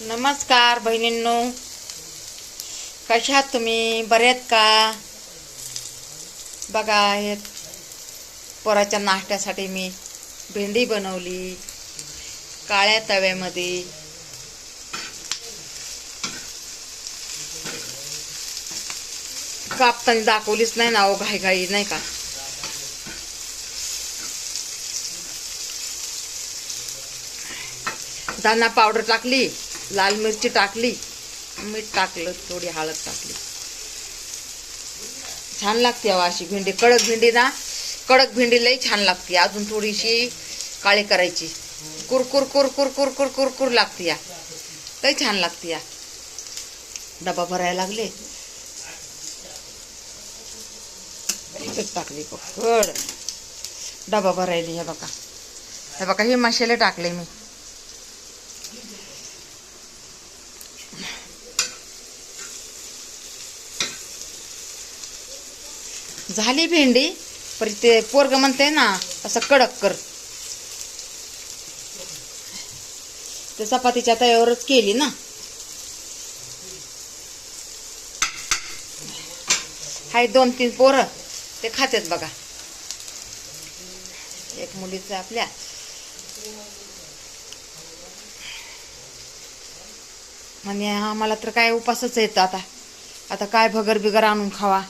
नमस्कार बहिणींनो, कशा आहात तुम्ही? बरे आहेत का? बघा, हे पोराच्या नाश्त्यासाठी मी भेंडी बनवली काळ्या तव्यामध्ये. कापताना दाखवलीच नाही ना, घाई नाही का. दाणा पावडर टाकली, लाल मिरची टाकली, मीठ टाकलं, थोडी हळद टाकली. छान लागते अशी भेंडी. कडक भेंडी ना, कडक भेंडी लई छान लागते. अजून थोडीशी काळी करायची. कुरकुर कुरकुर कुरकुर कुरकुर लागते या, लई छान लागते या. डबा भरायला लागले, टाकली पकड डबा भरायली. हे बघा, हे बघा, हे मसाले टाकले मी. झाली भेंडी, पण ते पोरग म्हणते ना असं कडक कर. ते चपातीच्या तव्यावरच केली ना. हाय 2-3 पोरं, ते खातात बघा. एक मुलीचं आपल्या. म्हणजे आम्हाला तर काय उपासच येतं आता काय भगर बिगर आणून खावा.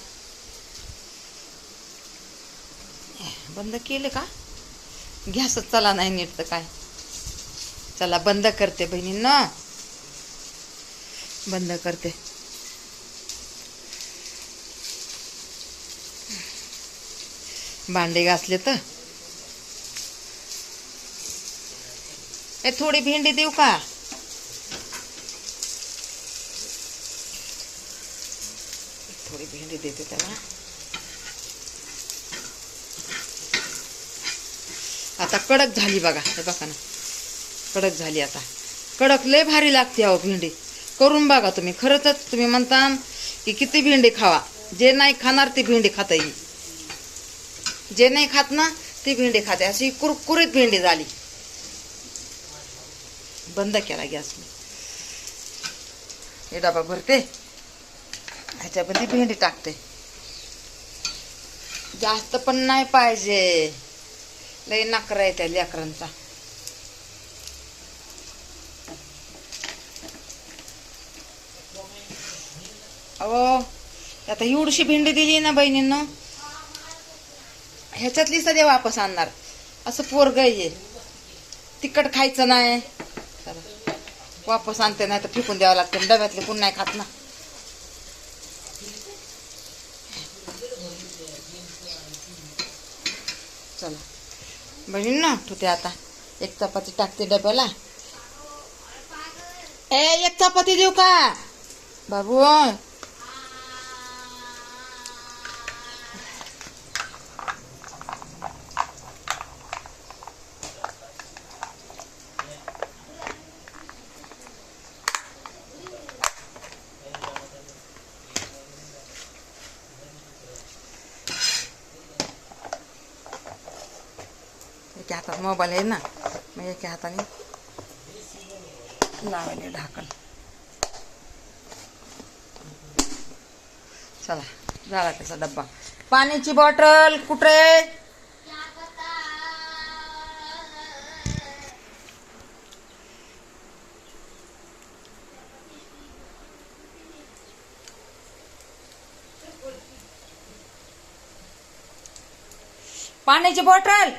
बंद केले का? गॅसच चला नाही नीट तर काय. चला बंद करते बहिणींनो, बंद करते. भांडे घासले तर. ए, थोडी भेंडी देऊ का? थोडी भेंडी देते त्याला. आता कडक झाली बघा, हे बघा ना, कडक झाली. आता कडक लय भारी लागते अहो भेंडी. करून बघा तुम्ही. खरंच तुम्ही म्हणता की किती भेंडी खावा. जे नाही खाणार ती भेंडी खाता येईल. जे नाही खात ना ती भेंडी खाते. अशी कुरकुरीत भेंडी झाली. बंद केला गॅस मी. हे डबा भरते, ह्याच्यामध्ये भेंडी टाकते. जास्त पण नाही पाहिजे, लय नखरा आहे त्या लेकरांचा. अहो, आता एवढीशी भेंडी दिली ना बहिणींनो, ह्याच्यातली सध्या वापस आणणार. असं पोरग आहे. तिखट खायचं नाही, वापस आणते, नाही तर फेकून द्यावं लागते. डब्यातले कोण नाही खात ना. चला बहिणींनो, ठेवते आता. एक चपाती टाकते डब्याला. एक चपाती देऊ का बाबू? एका हातात मोबाईल आहे ना, मग एका हाताने लावायला ढाकण. चला, झाला त्याचा डब्बा. पाण्याची बॉटल कुठे? पाण्याची बॉटल.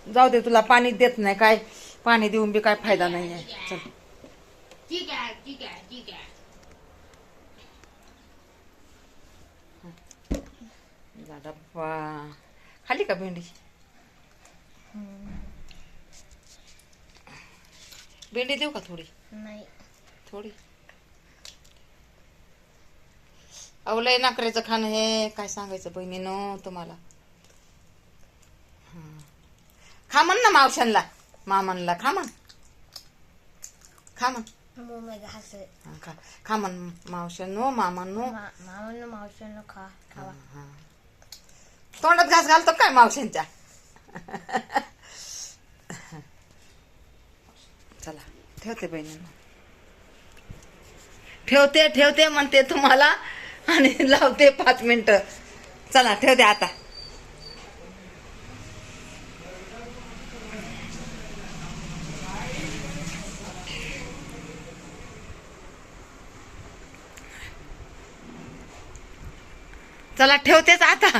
जाऊ दे, तुला पाणी देत नाही काय. पाणी देऊन बी काय फायदा नाही आहे. चल, ठीक आहे, ठीक आहे, ठीक आहे. डब्बा खाली का भेंडी? भेंडी देऊ का थोडी? नाही, थोडी. अहो, लय नाकऱ्याचं खाणं हे, काय सांगायचं बहिणीनो तुम्हाला. खा म्हण ना मावशांना, मामांना खा म्हण. खा म्हण. मम्मी घास खा म्हण मावशांनो, मामांनो. मामांना मावशांना खावा. तोंडात घास घालतो काय मावशांच्या? चला ठेवते बहिणींनो. ठेवते म्हणते तुम्हाला आणि लावते 5 मिनिटं. चला ठेवते आता. चला ठेवतेच आता.